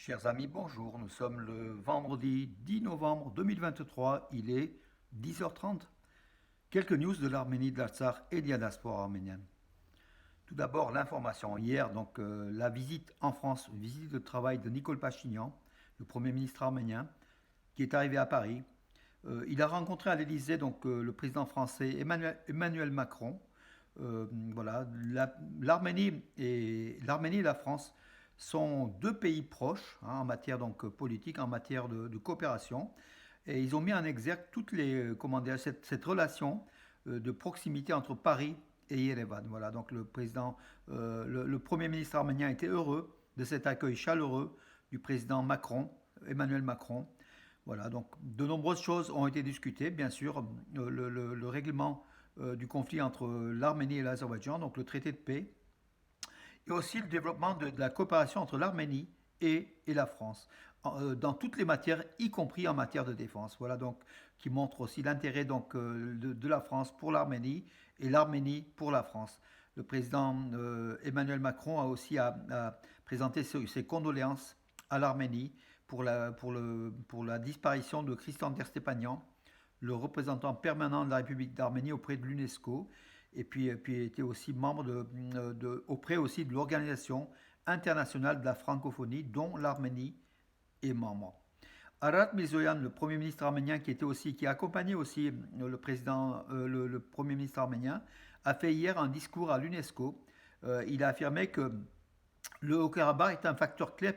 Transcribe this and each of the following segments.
Chers amis, bonjour. Nous sommes le vendredi 10 novembre 2023. Il est 10h30. Quelques news de l'Arménie, de l'Artsakh et de la diaspora arménienne. Tout d'abord, l'information. Hier, la visite en France, une visite de travail de Nicole Pachinian, le Premier ministre arménien, qui est arrivé à Paris. Il a rencontré à l'Élysée le président français Emmanuel Macron. Voilà, l'Arménie et la France sont deux pays proches en matière politique, en matière de coopération, et ils ont mis en exergue toutes les comment dire, cette relation de proximité entre Paris et Yerevan. Voilà, donc le premier ministre arménien était heureux de cet accueil chaleureux du président Macron, Emmanuel Macron. Voilà, donc de nombreuses choses ont été discutées, bien sûr, le règlement du conflit entre l'Arménie et l'Azerbaïdjan, donc le traité de paix, et aussi le développement de la coopération entre l'Arménie et la France, dans toutes les matières, y compris en matière de défense. Voilà donc qui montre aussi l'intérêt de la France pour l'Arménie et l'Arménie pour la France. Le président Emmanuel Macron a aussi présenté ses condoléances à l'Arménie pour la disparition de Christian Derstepanian, le représentant permanent de la République d'Arménie auprès de l'UNESCO, et puis était aussi membre auprès aussi de l'Organisation internationale de la francophonie, dont l'Arménie est membre. Arat Mirzoyan, le Premier ministre arménien, qui a accompagné aussi le Premier ministre arménien, a fait hier un discours à l'UNESCO. Il a affirmé que le Haut-Karabakh est un facteur clé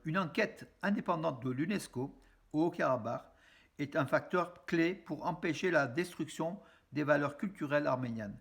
une enquête indépendante de l'UNESCO au Haut-Karabakh est un facteur clé pour empêcher la destruction des valeurs culturelles arméniennes.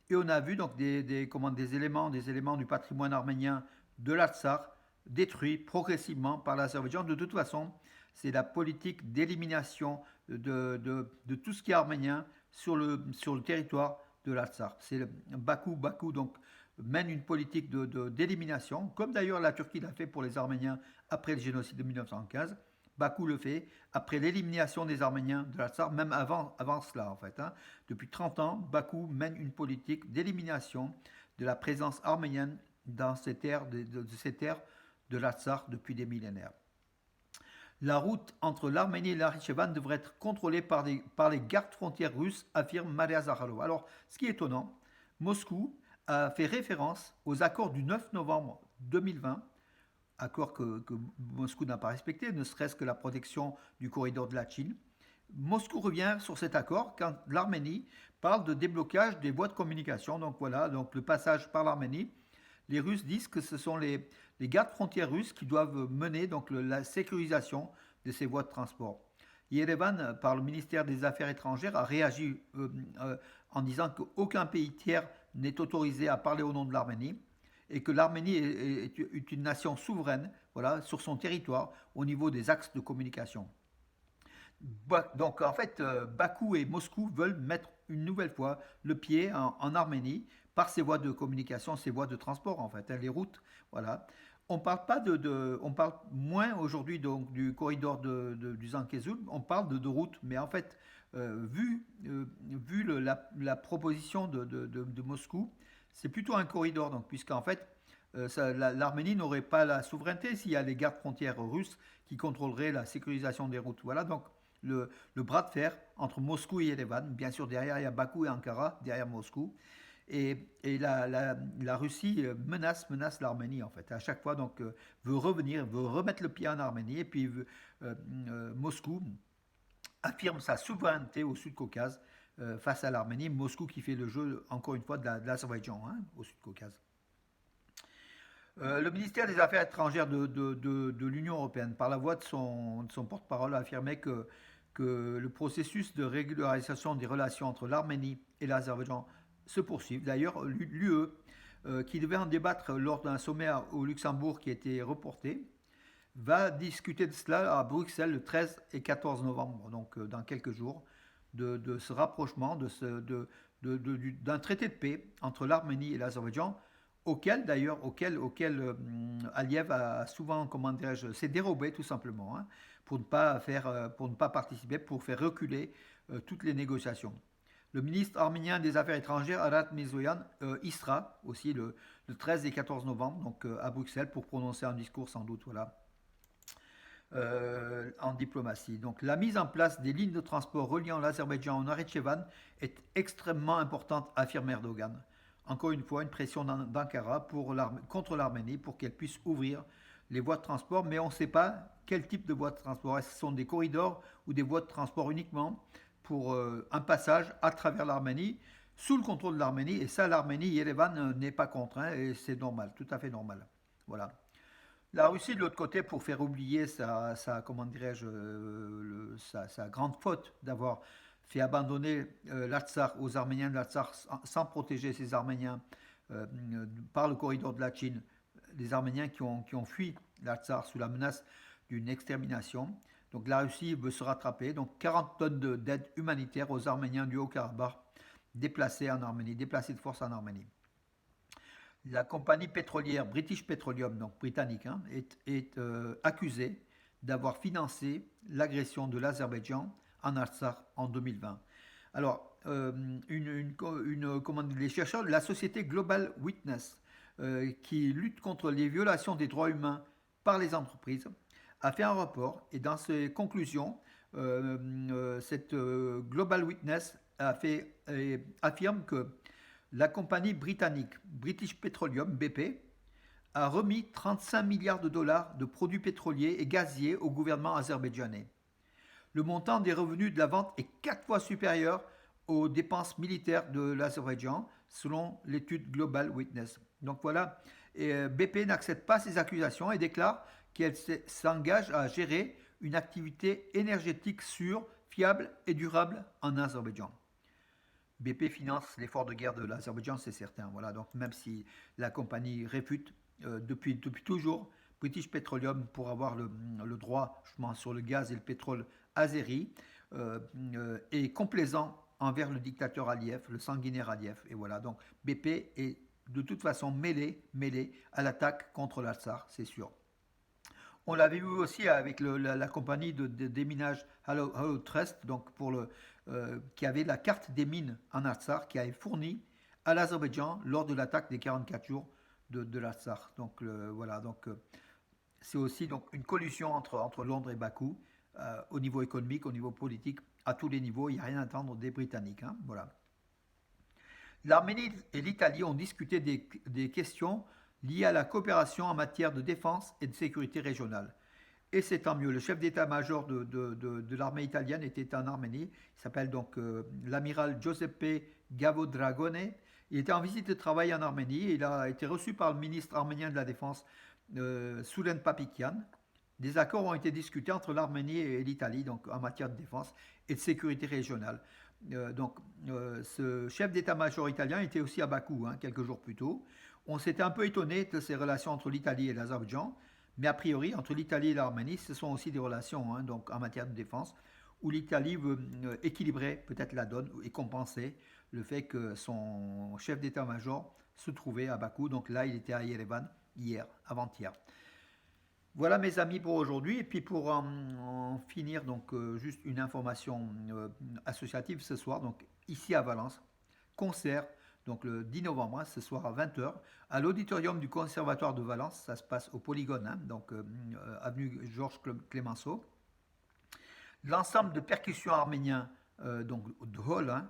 Et on a vu donc des éléments du patrimoine arménien de l'Artsakh détruits progressivement par l'Azerbaïdjan. De toute façon, c'est la politique d'élimination de tout ce qui est arménien sur le territoire de l'Artsakh. C'est Bakou donc mène une politique d'élimination, comme d'ailleurs la Turquie l'a fait pour les Arméniens après le génocide de 1915. Bakou le fait après l'élimination des Arméniens de l'Artsakh, même avant cela en fait. Depuis 30 ans, Bakou mène une politique d'élimination de la présence arménienne dans ces terres de l'Artsakh depuis des millénaires. La route entre l'Arménie et l'Akhitchevan devrait être contrôlée par les gardes frontières russes, affirme Maria Zakharova. Alors, ce qui est étonnant, Moscou a fait référence aux accords du 9 novembre 2020, accord que Moscou n'a pas respecté, ne serait-ce que la protection du corridor de la Chine. Moscou revient sur cet accord quand l'Arménie parle de déblocage des voies de communication. Donc voilà, donc le passage par l'Arménie. Les Russes disent que ce sont les gardes frontières russes qui doivent mener la sécurisation de ces voies de transport. Yerevan, par le ministère des Affaires étrangères, a réagi en disant qu'aucun pays tiers n'est autorisé à parler au nom de l'Arménie et que l'Arménie est une nation souveraine, voilà, sur son territoire au niveau des axes de communication. Donc en fait, Bakou et Moscou veulent mettre une nouvelle fois le pied en Arménie par ces voies de communication, ces voies de transport en fait, les routes, voilà. On parle pas on parle moins aujourd'hui donc du corridor du Zankezul, on parle de routes, mais en fait, vu la proposition de Moscou, c'est plutôt un corridor, donc puisqu'en fait, l'Arménie n'aurait pas la souveraineté s'il y a les gardes frontières russes qui contrôleraient la sécurisation des routes. Voilà donc le bras de fer entre Moscou et Yerevan. Bien sûr, derrière, il y a Bakou et Ankara, derrière Moscou. La Russie menace l'Arménie, en fait. À chaque fois, veut revenir, veut remettre le pied en Arménie. Et puis, Moscou affirme sa souveraineté au Sud-Caucase face à l'Arménie. Moscou qui fait le jeu, encore une fois, de l'Azerbaïdjan au Sud-Caucase. Le ministère des Affaires étrangères de l'Union européenne, par la voix de son porte-parole, a affirmé que le processus de régularisation des relations entre l'Arménie et l'Azerbaïdjan se poursuit. D'ailleurs, l'UE, qui devait en débattre lors d'un sommet au Luxembourg qui a été reporté, va discuter de cela à Bruxelles le 13 et 14 novembre, donc dans quelques jours, de ce rapprochement, d'un traité de paix entre l'Arménie et l'Azerbaïdjan, auquel Aliyev a souvent, comment dirais-je, s'est dérobé tout simplement, pour ne pas participer, pour faire reculer toutes les négociations. Le ministre arménien des Affaires étrangères, Arat Mirzoyan, y sera aussi le 13 et 14 novembre, donc à Bruxelles, pour prononcer un discours sans doute, voilà, en diplomatie. Donc la mise en place des lignes de transport reliant l'Azerbaïdjan au Nakhitchevan est extrêmement importante, affirme Erdogan. Encore une fois, une pression d'Ankara contre l'Arménie pour qu'elle puisse ouvrir les voies de transport, mais on ne sait pas quel type de voies de transport. Est-ce que ce sont des corridors ou des voies de transport uniquement pour un passage à travers l'Arménie, sous le contrôle de l'Arménie, et ça, l'Arménie, Yerevan n'est pas contraint, et c'est normal, tout à fait normal. Voilà. La Russie, de l'autre côté, pour faire oublier comment dirais-je, sa grande faute d'avoir fait abandonner l'Artsakh aux Arméniens de l'Artsakh sans protéger ces Arméniens euh, par le corridor de la Chine, les Arméniens qui ont fui l'Artsakh sous la menace d'une extermination. Donc la Russie veut se rattraper. Donc 40 tonnes d'aide humanitaire aux Arméniens du Haut-Karabakh déplacés en Arménie, déplacés de force en Arménie. La compagnie pétrolière British Petroleum, donc britannique, hein, est accusée d'avoir financé l'agression de l'Azerbaïdjan en Artsakh en 2020. Alors, les chercheurs de la société Global Witness, qui lutte contre les violations des droits humains par les entreprises, a fait un rapport et dans ses conclusions, cette Global Witness affirme que la compagnie britannique British Petroleum, BP, a remis 35 milliards de dollars de produits pétroliers et gaziers au gouvernement azerbaïdjanais. Le montant des revenus de la vente est 4 fois supérieur aux dépenses militaires de l'Azerbaïdjan, selon l'étude Global Witness. Donc voilà, et BP n'accepte pas ces accusations et déclare qu'elle s'engage à gérer une activité énergétique sûre, fiable et durable en Azerbaïdjan. BP finance l'effort de guerre de l'Azerbaïdjan, c'est certain. Voilà, donc même si la compagnie réfute depuis toujours British Petroleum pour avoir le droit justement sur le gaz et le pétrole azéri est complaisant envers le dictateur Aliyev, le sanguinaire Aliyev. Et voilà, donc BP est de toute façon mêlé à l'attaque contre l'Artsakh, c'est sûr. On l'avait vu aussi avec la compagnie de déminage Hollow Trust, donc qui avait la carte des mines en Artsakh, qui avait fourni à l'Azerbaïdjan lors de l'attaque des 44 jours de l'Artsakh. Donc voilà, donc c'est aussi donc une collusion entre Londres et Bakou au niveau économique, au niveau politique, à tous les niveaux. Il n'y a rien à attendre des Britanniques. Hein, voilà. L'Arménie et l'Italie ont discuté des questions liées à la coopération en matière de défense et de sécurité régionale. Et c'est tant mieux. Le chef d'état-major de l'armée italienne était en Arménie. Il s'appelle donc l'amiral Giuseppe Gavodragone. Il était en visite de travail en Arménie. Il a été reçu par le ministre arménien de la Défense, Soulen Papikian. Des accords ont été discutés entre l'Arménie et l'Italie donc en matière de défense et de sécurité régionale. Ce chef d'état-major italien était aussi à Bakou quelques jours plus tôt. On s'était un peu étonné de ces relations entre l'Italie et l'Azerbaïdjan, mais a priori, entre l'Italie et l'Arménie, ce sont aussi des relations donc en matière de défense, où l'Italie veut équilibrer peut-être la donne et compenser le fait que son chef d'état-major se trouvait à Bakou. Donc là, il était à Yerevan hier, avant-hier. Voilà mes amis pour aujourd'hui. Et puis pour en finir, donc juste une information associative ce soir, donc ici à Valence, concert, donc le 10 novembre, ce soir à 20 h, à l'auditorium du Conservatoire de Valence, ça se passe au Polygone, donc avenue Georges Clémenceau. L'ensemble de percussions arméniens, donc de Hall,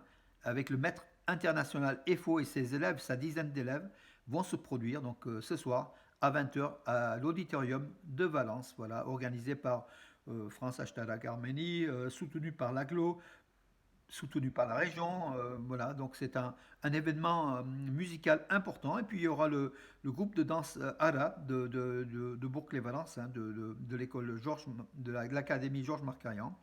avec le maître international EFO et ses élèves, sa dizaine d'élèves, vont se produire donc ce soir à 20 h à l'auditorium de Valence, voilà, organisé par France Hashtag Arménie, soutenu par l'AGLO, soutenu par la région. Voilà, donc c'est un événement musical important. Et puis il y aura le groupe de danse ARA de Bourg-les-Valence, de l'école Georges, de l'académie Georges Marcarian,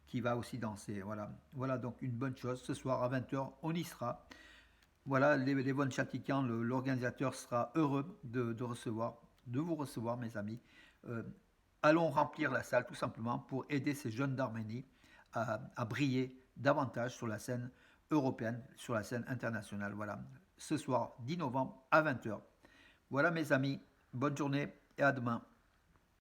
qui va aussi danser. Voilà, voilà donc une bonne chose. Ce soir à 20 h, on y sera. Voilà, Lévon Chatikian, l'organisateur, sera heureux de vous recevoir, mes amis. Euh, Allons remplir la salle tout simplement pour aider ces jeunes d'Arménie à briller davantage sur la scène européenne, sur la scène internationale. Voilà, ce soir 10 novembre à 20 h. Voilà mes amis, bonne journée et à demain.